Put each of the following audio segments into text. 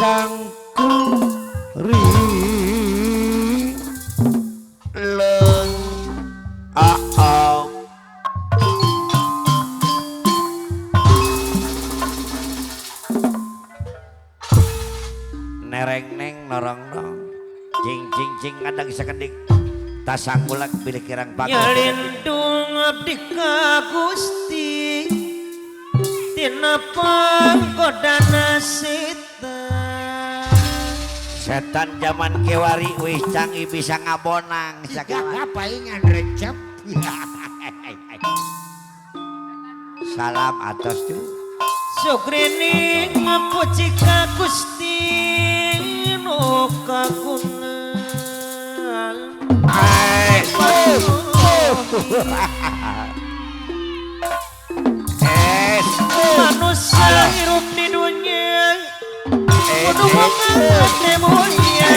langku ring leng nereng neng norong nong cing cing cing kadang sakendik tasangkulak pilih kirang bagus nyalindung abdi ka Gusti tina panggodana setan zaman kewari wih canggih bisa ngabonang apa ingan recep salam atas tuh sukrini ngapuji ka Gusti nu kagungan manusia hirup di dunia kudu banget mulia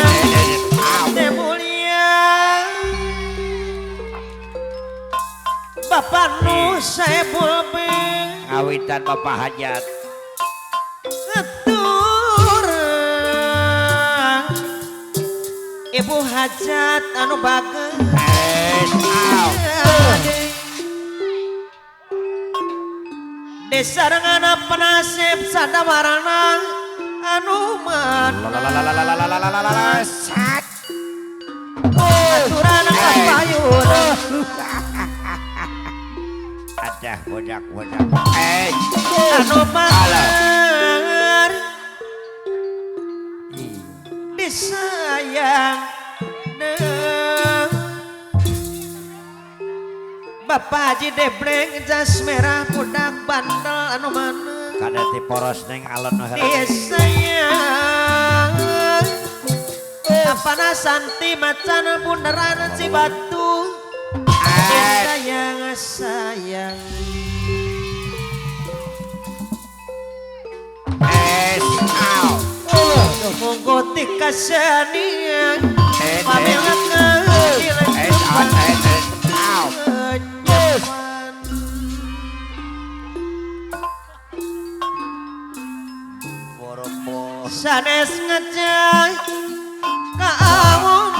Bapak nu Saiful be ngawitan Bapak Hajat aturang Ibu Hajat anu bagus desa dengan penasib sadawarana anu man sat aturan kapayun ada bodak anu mangar disayang Bapak Haji Debreng jas merah budak bandel anu mana kadati poros neng alon disayang apana santi macan bundaran Cibatu disayang sayang monggo tika sanian pamela sanes ngejay kaawon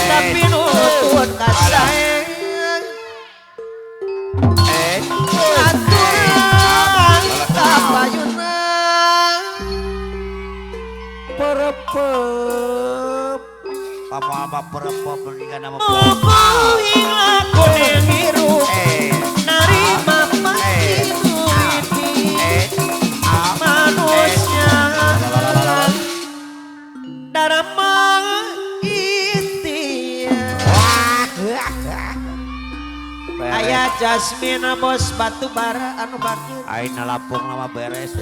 tapi nutun kasayang aturan kapayunan perepep apa perepep berikan nama mumpung hingga kuning hirup narima pahidu manusia darama ikhtiar aya Jasmine bos batu bara anu bakir aina lapung nama beres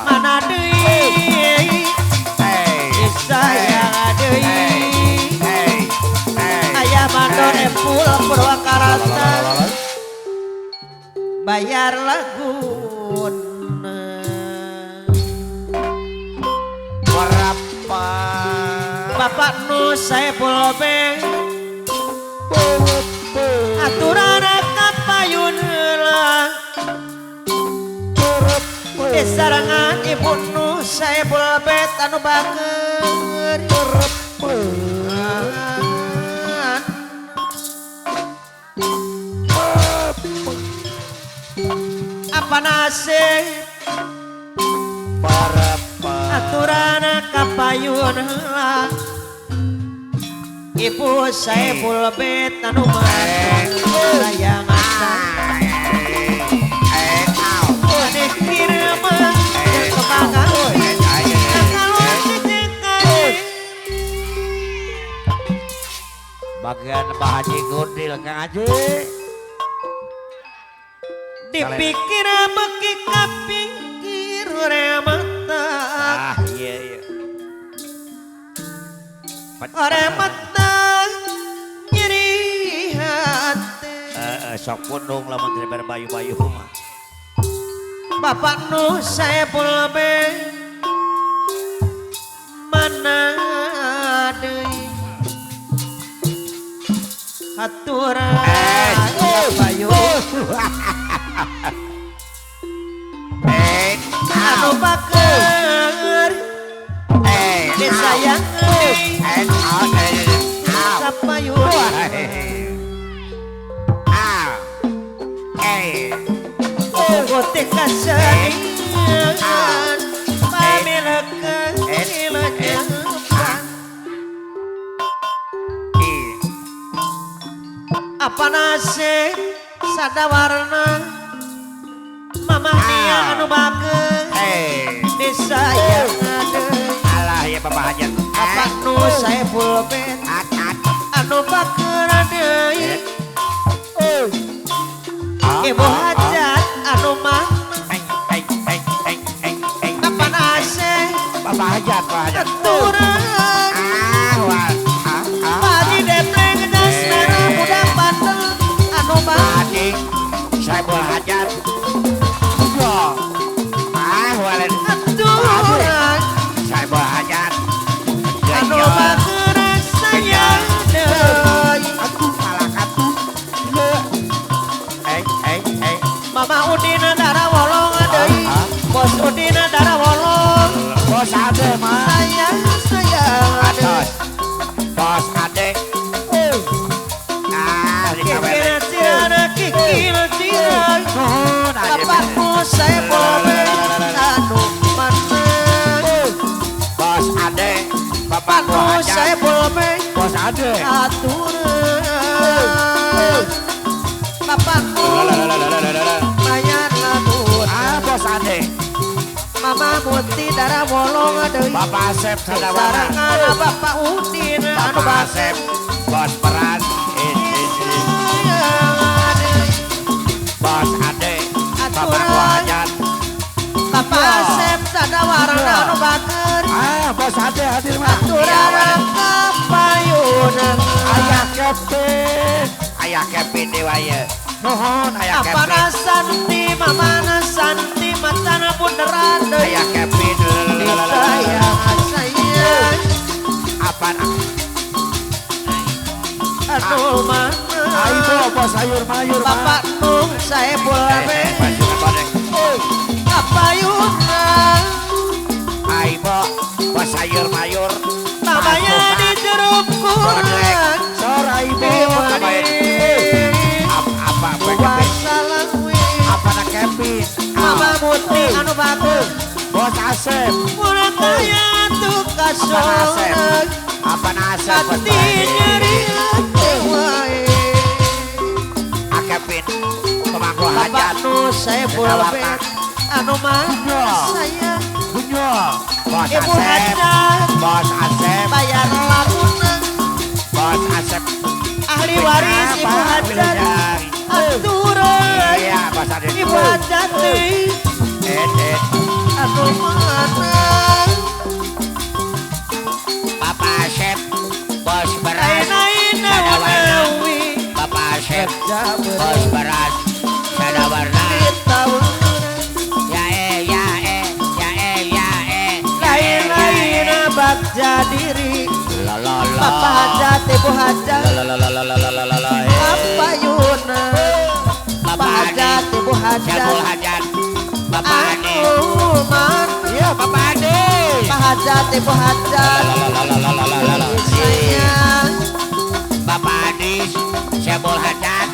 mana deui disayang deui aya mandor epul Purwakarta bayar laguna berapa Bapak nu Saiful be aturan kapayun heula disarangan Ibu nu Saiful be anu bager apa nasib aturan kapayun heula Ibu Saiful be anu sayang bagian Pak Haji Gundil Kang Haji dipikir beki kapikir remata iya remata nyeri hati sok pundung lamun teu berbayu-bayu mah Bapak nu Saiful be mana deui aturan kapayu Kutik kesedihan pamilekeun nyepan apa nasib sadawarna mamah dia anu bageus disayang deui alah ya Bapak Hajat apa nu Saiful Ben anu bageus deui Ibu Hajat anu mah apa nasib Bapak Hajat keturunan Padi depleng das merah budak bandel anu mah adik saya boleh Hajat walen keturunan saya boleh Hajat anu bageus sayang deui aku malakat Mama Udina darah wolong deui Bos Udina darah wolong bos ade mah sayang atos bos ade kikil tirana kikil tirana nuhun ade bapakku saya boleh anu mana bos ade bapakku Bapakku saya Hajat boleh bos ade aturan bapakku bayar lamun bos ade Mama Muti darah wolong deui Bapak Asep Sadawarna sarangan Bapak Udin anu Bapak Asep bos peran bos ade Bapakku Hajat Bapak Asep sadawarna anu bager bos ade hadir mah aturan kapayunan ayah Kevin dewaya nuhun ayah apana Kevin Santi mamana Santi matana bunderan deui ayah Kevin sayang apa anu mana ayo bos sayur mayur Bapak Nung saya boleh kapayunan ayo bos sayur mayur namanya di jeruk kurang sor ibu apa apa nak Kevin Mama Muti anu bagus bos Asep Mulut kaya tuh apa Asep kasongan apa Asep Hati nyeri hati wae Kevin pemangku Bapak Hajat nu saya boleh anu mah saya bunyo bos Ibu Asep Hajat bos Asep bayar lamunan bos Asep ahli waris Ibu Hajat aturan iya bos Asep Ibu Hajat deui anu mana Bapak Asep bos beras lain-lain Sadawarna nawi Bapak Asep bos beras Sadawarna lain-lain bagja diri Bapak Hajat Ibu Hajat Bapak Yuna Bapak Hajat Ibu Syabul Hajat Hajat Bapak Ade anu man iya Bapak Ade Bapak Hajat Ibu Hajat sayang Bapak Adis Syabul Hajat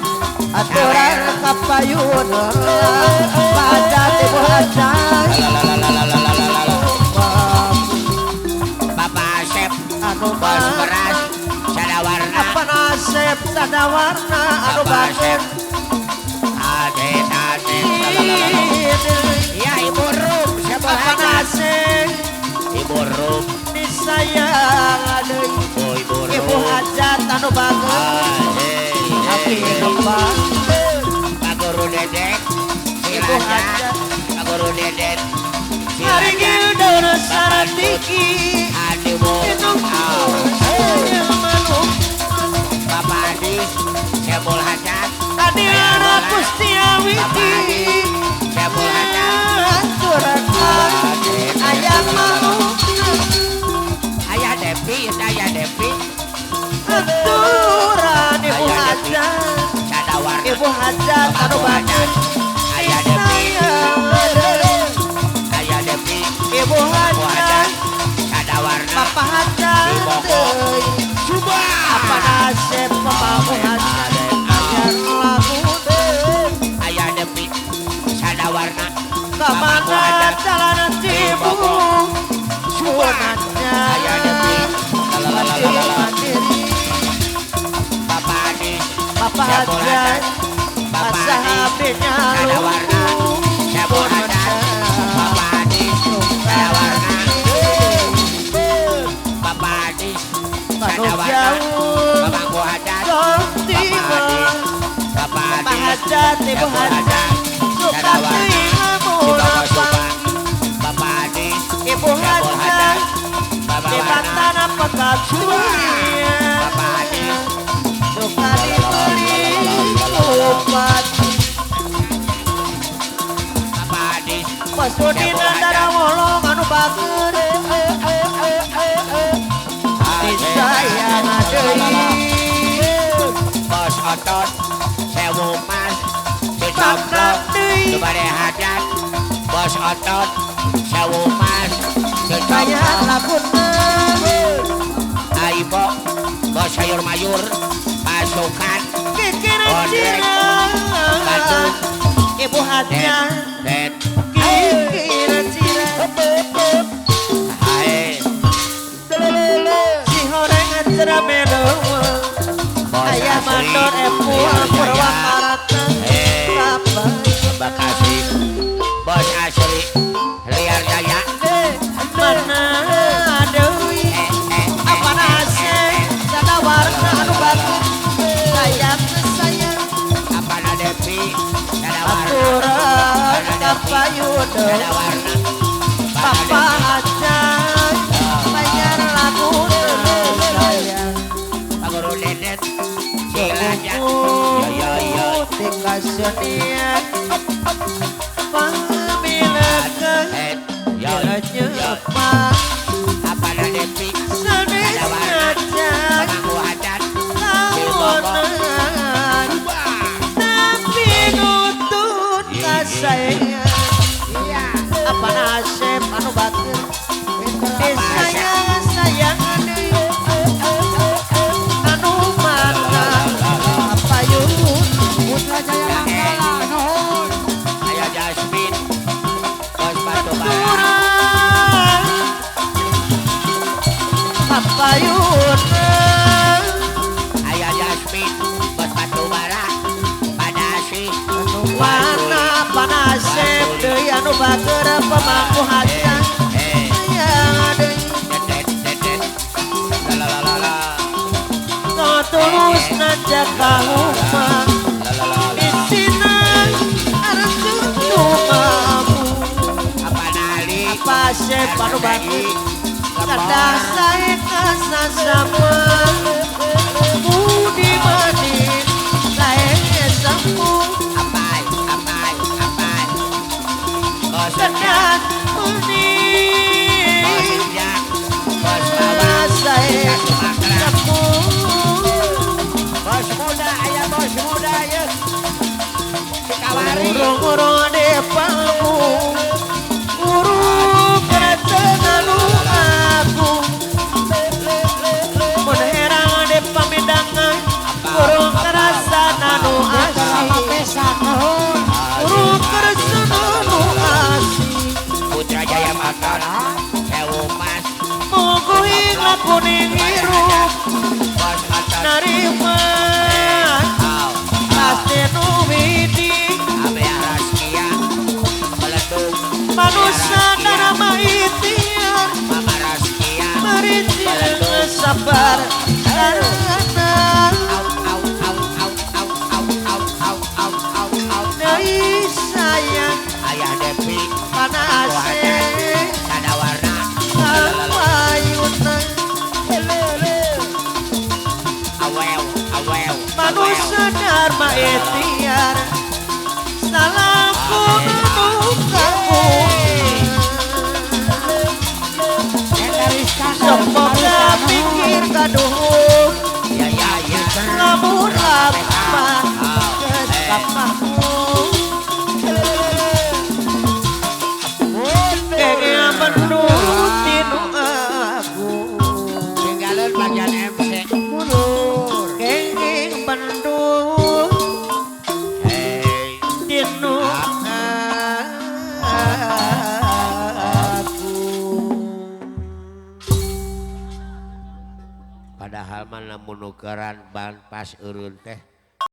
aturan kapayun Bapak Hajat Ibu Hajat Bapak Asep anu bos man beras Sadawarna apa nasib sadawarna anu Bapak Asep bagus Ade ya Ibu Rum Syabul apa Hajat nasib Ibu Rum disayang deui oh Ibu Rum Ibu Hajat anu bagus api kembang Pak Guru Dedek Ibu Hajat Pak Guru Dedek hari gildan saratiki Adimu minum sayang manuk Bapak Adis Syabul Hajat Adilana Kustiawiti Syabul Hajat aturakan ayam manuk Ayah Devi Ayah Devi aturan Ibu Hajat Sadawarna Ibu Hajat anu bagus Ayah Devi sayang Ayah Devi Ibu Hajat Sadawarna Bapak Hajat deui Coba apa nasib pemangku Hajat ayam lagu deui Ayah Devi kamana jalan cibung sunatnya mandiri Papa Adi Papa Hajar masa HP-nya lumpuh Syabul Hajar Papa Adi ada warna Papa Adi Manu ada warna jauh Papa Hajar dong Papa tiba Adi Papa Papa Adi Hajar Ibu Hajar suka terima Papa Adi Ibu Hajar di batana pekat surya Papa Adi suka dibeli obat Papa Adi pasudina dara wolong anu bager disayang deui Bos otot sewu mas Pamnak deui Subade hajat Bos otot sewu mas saya lakunna Aibo Bos sayur mayur pasukan kikiran cirang Ibu Hajar Den kikiran cirang Hai si horengan cerame doang Bos ayah asli mandor epuang purwakarata apa Bekasi Bos asli liar jaya mana deui apa nase sada warna anu bagus sayang sayang apa na Devi ada warna aturan kapayudo ada warna Papa Hajar bayar lagu sayang Paguru Dedet Cilaja yo yo tinggal senian pangmilakan yo nyepa apa na Devi sanes ngajak Pangku hajar kawonan tapi nutut kasayang apa nasib anu batir disayang sayang anu mana apa yun putra jaya mangkala nuhun Ayah Jasmine Bos Batu Bara kurang apa yun Ayah Jasmine Bos Batu Bara Padasi mana panasib deui anu bager pemangku hajar sayang deui Dedet lalalala tulus najak kahumah Isina arju tumamu apa nali apa sep anu bagi kadah sae kasasama budi mani sae sambung apai Bos kedan muni Bos Injak Bos Bawa sae sambung Bos muda ayah bos muda ya Kawari urung-urung depamu urung keretenganu aku mun herang depamidangan urung kerasa nanu asih urung kerasa nanu asih Putra Jaya Makara Sewu Mas muguhin lakuning hirup Bos Otot narima pasti nu widi Abe Raskia Meledung manusia darama ikhtiar Mama Raskia Merijil sabar karena Nyai sayang Ayah Devi panase Ada warna Awayuna Awel Manusia dharma ikhtiar Salahku menukaku Semoga pikir kaduh Ya Lamun lapah Kekapahmu lamun nukeran ban pas eureun teh